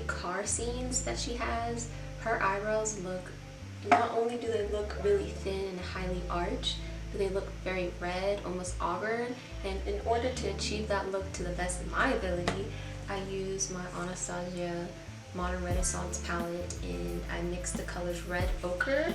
car scenes that she has, her eyebrows look, not only do they look really thin and highly arched, but they look very red, almost auburn. And in order to achieve that look to the best of my ability, I use my Anastasia Modern Renaissance palette, and I mix the colors red ochre.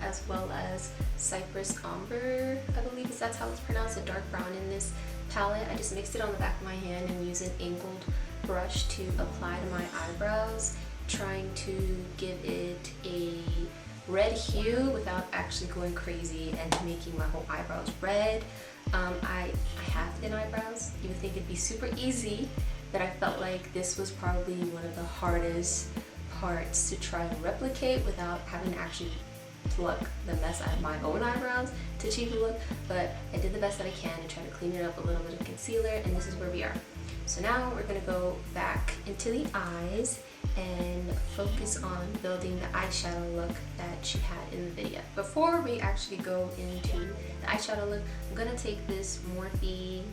As well as cypress amber, I believe that's how it's pronounced, a dark brown in this palette. I just mixed it on the back of my hand and use an angled brush to apply to my eyebrows, trying to give it a red hue without actually going crazy and making my whole eyebrows red. I have thin eyebrows. You would think it'd be super easy, but I felt like this was probably one of the hardest parts to try and replicate without having to actually pluck the mess out of my own eyebrows to achieve the look. But I did the best that I can and try to clean it up a little bit of concealer, and this is where we are. So now we're going to go back into the eyes and focus on building the eyeshadow look that she had in the video. Before we actually go into the eyeshadow look, I'm going to take this Morphe,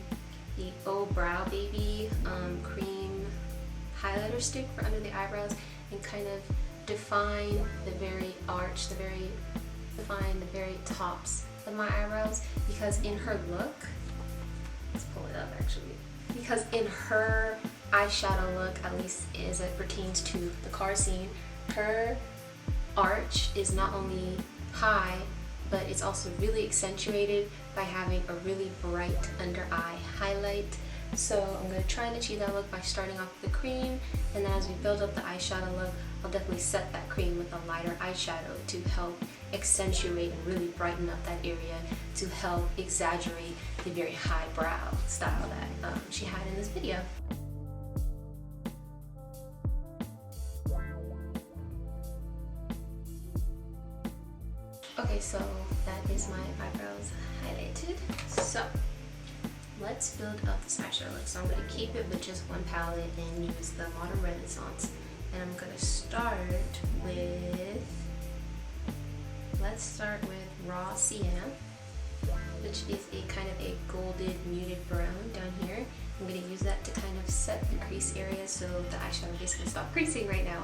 the Oh Brow Baby cream highlighter stick for under the eyebrows and kind of define the very tops of my eyebrows, because in her look, let's pull it up actually, because in her eyeshadow look, at least as it pertains to the car scene, her arch is not only high, but it's also really accentuated by having a really bright under eye highlight. So I'm going to try and achieve that look by starting off with the cream, and then as we build up the eyeshadow look, I'll definitely set that cream with a lighter eyeshadow to help accentuate and really brighten up that area, to help exaggerate the very high brow style that she had in this video. Okay, so that is my eyebrows highlighted. So let's build up this eyeshadow look. So I'm going to keep it with just one palette and use the Modern Renaissance. And I'm going to start with, let's start with Raw Sienna, which is a kind of a golden muted brown down here. I'm going to use that to kind of set the crease area so the eyeshadow basically stop creasing right now.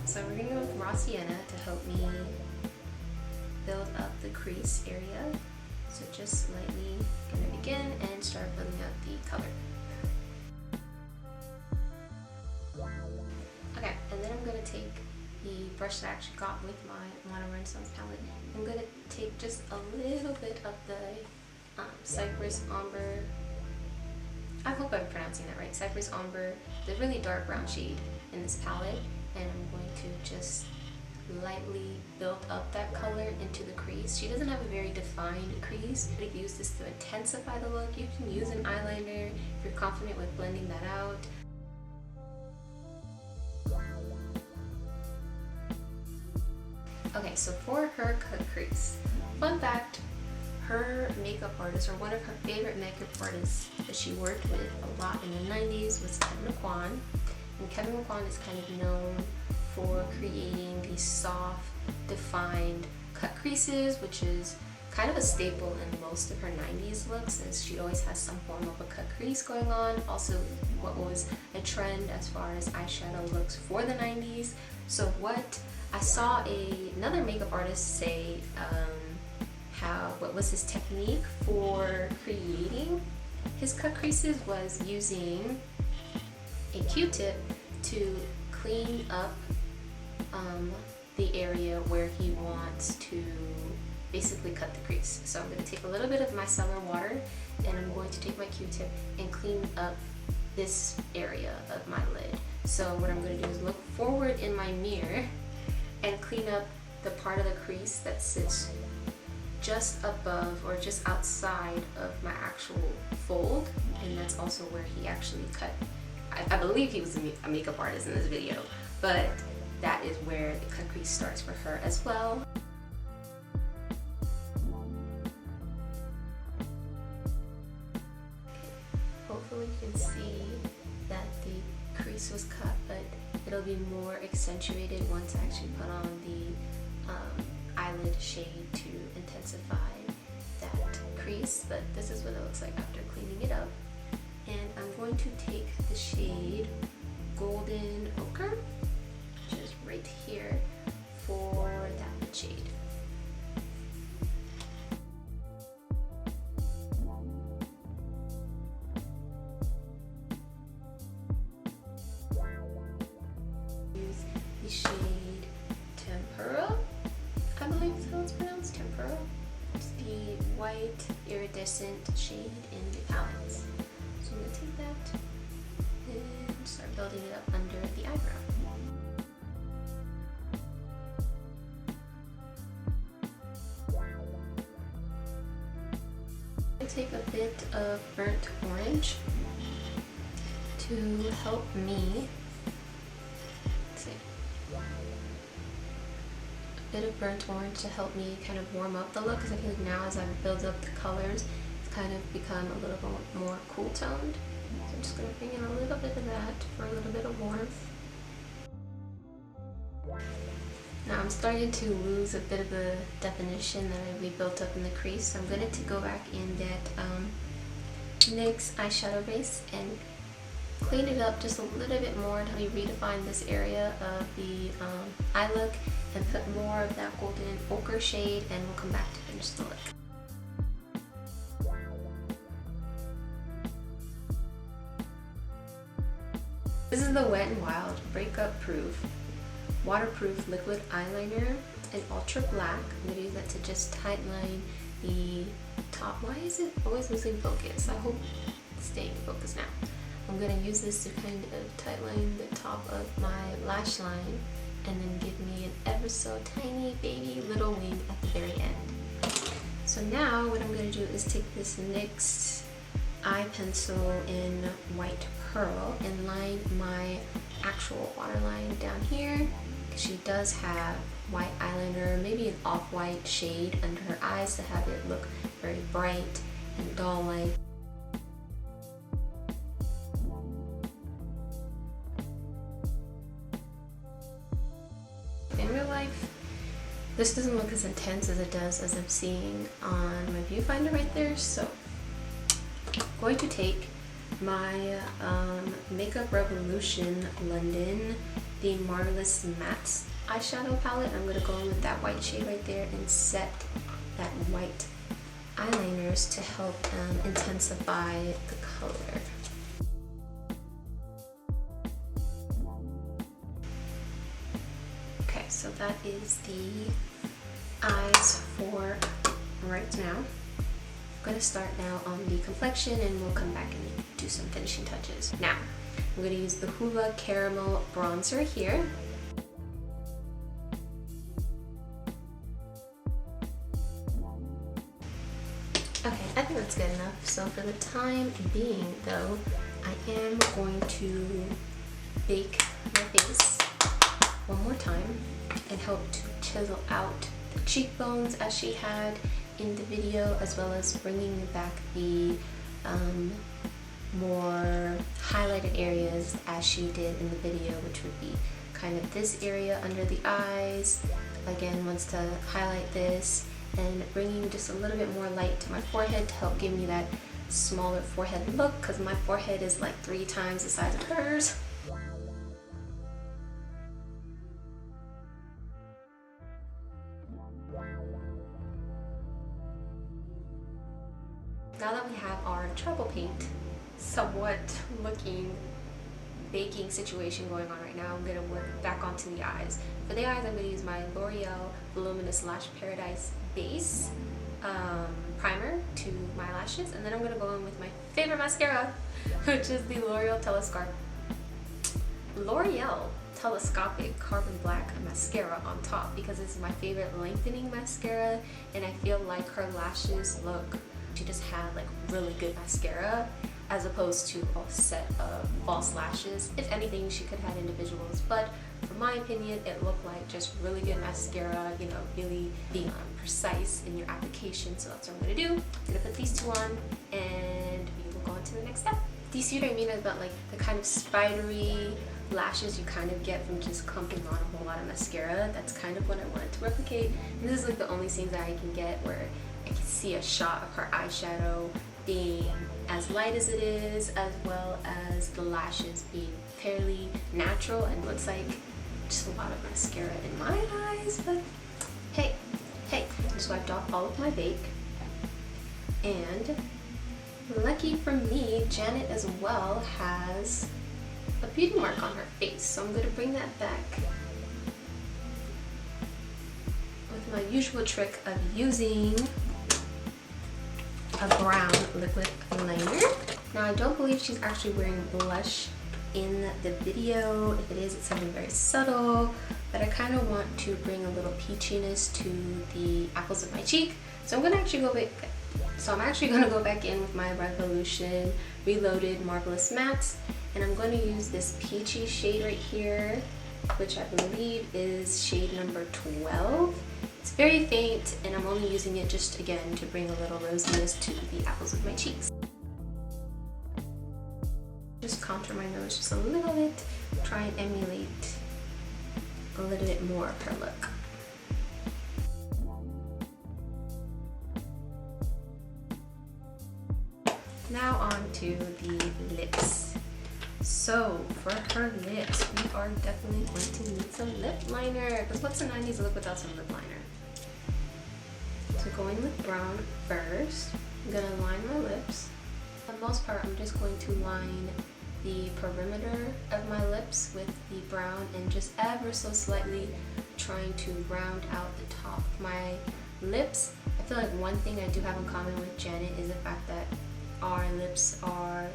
So we're going to go with Raw Sienna to help me build up the crease area. So just slightly going to begin and start building up the color. Okay, and then I'm going to take the brush that I actually got with my Modern Renaissance palette. I'm going to take just a little bit of the cypress amber. I hope I'm pronouncing that right. Cypress amber, the really dark brown shade in this palette, and I'm going to just lightly build up that color into the crease. She doesn't have a very defined crease. You can use this to intensify the look. You can use an eyeliner if you're confident with blending that out. Okay, so for her cut crease, fun fact, her makeup artist, or one of her favorite makeup artists that she worked with a lot in the 90s was Kevin Aucoin. And Kevin Aucoin is kind of known for creating these soft, defined cut creases, which is kind of a staple in most of her 90s looks, as she always has some form of a cut crease going on. Also, what was a trend as far as eyeshadow looks for the 90s. So what I saw another makeup artist say what was his technique for creating his cut creases was using a Q-tip to clean up the area where he wants to basically cut the crease. So I'm going to take a little bit of micellar water and I'm going to take my Q-tip and clean up this area of my lid. So what I'm going to do is look forward in my mirror and clean up the part of the crease that sits just above or just outside of my actual fold, and that's also where he actually cut. I believe he was a makeup artist in this video, but that is where the cut crease starts for her as well. Hopefully you can see that the crease was cut, but it'll be more accentuated once I actually put on the eyelid shade to intensify that crease. But this is what it looks like after cleaning it up. and I'm going to take the shade Golden Ochre, which is right here, for that lid shade. Use the shade Tempera, I believe is how it's pronounced, Tempera. It's the white iridescent shade in the palettes. So I'm going to take that and start building it up under the eyebrow. I take a bit of burnt orange to help me, let's see, a bit of burnt orange to help me kind of warm up the look, because I feel like now as I build up the colors, it's kind of become a little bit more cool toned. So I'm just going to bring in a little bit of that for a little bit of warmth. Now I'm starting to lose a bit of the definition that I rebuilt up in the crease, so I'm going to go back in that NYX eyeshadow base and clean it up just a little bit more until we redefine this area of the eye look and put more of that golden ochre shade, and we'll come back to finish the look. This is the Wet n Wild Breakup Proof Waterproof Liquid Eyeliner in Ultra Black. I'm going to use that to just tightline the top. Why is it always losing focus? I hope it's staying focused now. I'm going to use this to kind of tightline the top of my lash line and then give me an ever so tiny baby little wing at the very end. So now what I'm going to do is take this NYX eye pencil in White Pearl and line my actual waterline down here. She does have white eyeliner, maybe an off-white shade under her eyes to have it look very bright and doll-like. In real life, this doesn't look as intense as it does as I'm seeing on my viewfinder right there, so I'm going to take my Makeup Revolution London The Marvelous Matte eyeshadow palette. I'm going to go in with that white shade right there and set that white eyeliners to help intensify the color. Okay, so that is the eyes for right now. I'm going to start now on the complexion and we'll come back and do some finishing touches. Now, I'm going to use the Hoola Caramel Bronzer here. Okay, I think that's good enough. So for the time being though, I am going to bake my face one more time and help to chisel out the cheekbones as she had in the video, as well as bringing back the more highlighted areas as she did in the video, which would be kind of this area under the eyes. Again, wants to highlight this and bringing just a little bit more light to my forehead to help give me that smaller forehead look, because my forehead is like 3 times the size of hers. Now that we have our trouble paint somewhat looking baking situation going on right now, I'm going to work back onto the eyes. For the eyes, I'm going to use my L'Oreal Voluminous Lash Paradise Base primer to my lashes, and then I'm going to go in with my favorite mascara, which is the L'Oreal Telescopic Carbon Black Mascara on top, because it's my favorite lengthening mascara, and I feel like her lashes look, she just had like really good mascara as opposed to a set of false lashes. If anything, she could have had individuals, but from my opinion, it looked like just really good mascara, you know, really being precise in your application. So that's what I'm gonna do. I'm gonna put these two on and we will go on to the next step. Do you see what I mean about like the kind of spidery lashes you kind of get from just clumping on a whole lot of mascara? That's kind of what I wanted to replicate. And this is like the only thing that I can get where I can see a shot of her eyeshadow being as light as it is, as well as the lashes being fairly natural, and looks like just a lot of mascara in my eyes, but hey, I just wiped off all of my bake. And lucky for me, Janet as well has a beauty mark on her face, so I'm gonna bring that back with my usual trick of using a brown liquid liner. Now I don't believe she's actually wearing blush in the video. If it is, it's something very subtle, but I kind of want to bring a little peachiness to the apples of my cheek. So I'm gonna actually go back. Go back in with my Revolution Reloaded Marvelous Mattes, and I'm going to use this peachy shade right here, which I believe is shade number 12. It's very faint, and I'm only using it just again to bring a little rosiness to the apples of my cheeks. Just contour my nose just a little bit, try and emulate a little bit more of her look. Now on to the lips. So for her lips, we are definitely going to need some lip liner, because what's a 90s look without some lip liner? So going with brown first, I'm gonna line my lips. For the most part, I'm just going to line the perimeter of my lips with the brown and just ever so slightly trying to round out the top of my lips. I feel like one thing I do have in common with Janet is the fact that our lips are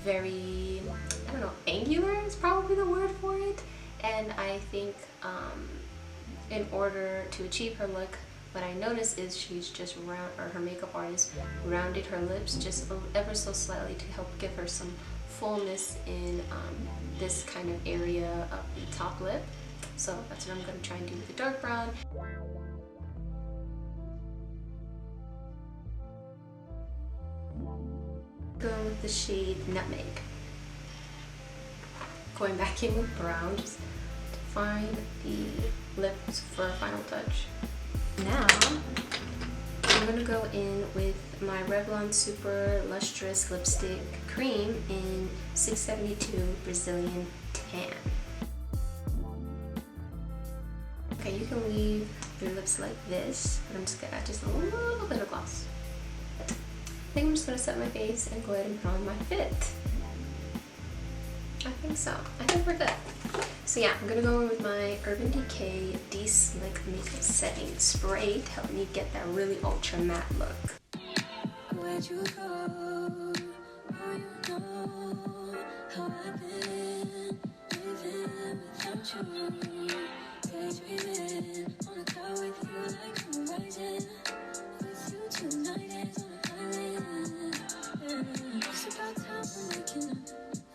very, I don't know, angular is probably the word for it. And I think in order to achieve her look, what I noticed is she's just her makeup artist rounded her lips just ever so slightly to help give her some fullness in this kind of area of the top lip. So that's what I'm going to try and do with the dark brown. Going with the shade Nutmeg. Going back in with brown just to find the lips for a final touch. Now I'm going to go in with my Revlon Super Lustrous Lipstick Cream in 672 Brazilian Tan. Okay, you can leave your lips like this, but I'm just going to add just a little bit of gloss. I think I'm just going to set my face and go ahead and put on my fit. I think so. I think we're good. So yeah, I'm going to go in with my Urban Decay De-Slick Makeup Setting Spray to help me get that really ultra matte look. Where'd you go? Oh, you know how I've been living without you. Daydreaming on a cloud with you like horizon. With you tonight is on an island. It's about time I'm waking up.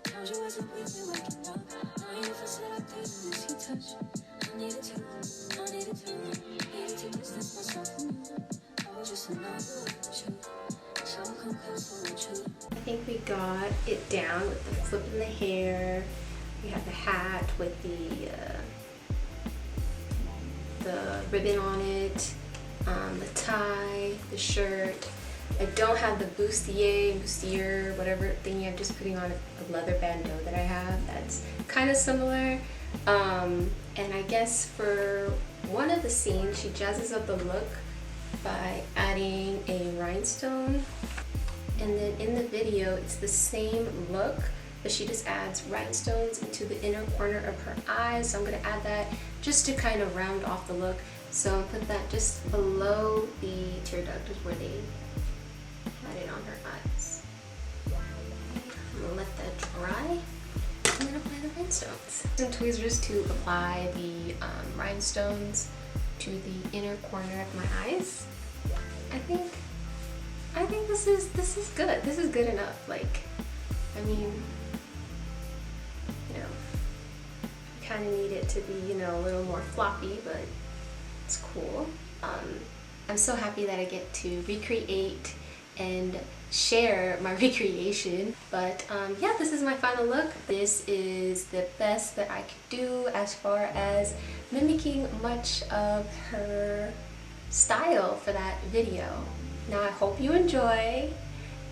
Told you wasn't with me waking up. I ain't for said I couldn't miss your touch. I needed to distance myself from you. Oh, just to know you were true. So come close for you. I think we got it down with the flip in the hair. We have the hat with the ribbon on it, the tie, the shirt. I don't have the bustier, whatever thingy. I'm just putting on a leather bandeau that I have that's kind of similar. And I guess for one of the scenes, she jazzes up the look by adding a rhinestone. And then in the video, it's the same look, but she just adds rhinestones into the inner corner of her eyes. So I'm going to add that just to kind of round off the look. So I'll put that just below the tear duct is where they had it on her eyes. I'm going to let that dry and then apply the rhinestones. Some tweezers to apply the rhinestones to the inner corner of my eyes. I think this is good. This is good enough. Like, I mean, you know, kind of need it to be, you know, a little more floppy, but it's cool. I'm so happy that I get to recreate and share my recreation. But yeah, this is my final look. This is the best that I could do as far as mimicking much of her style for that video. Now I hope you enjoy,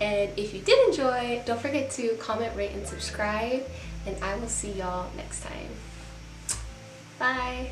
And if you did enjoy, don't forget to comment, rate, and subscribe. And I will see y'all next time. Bye!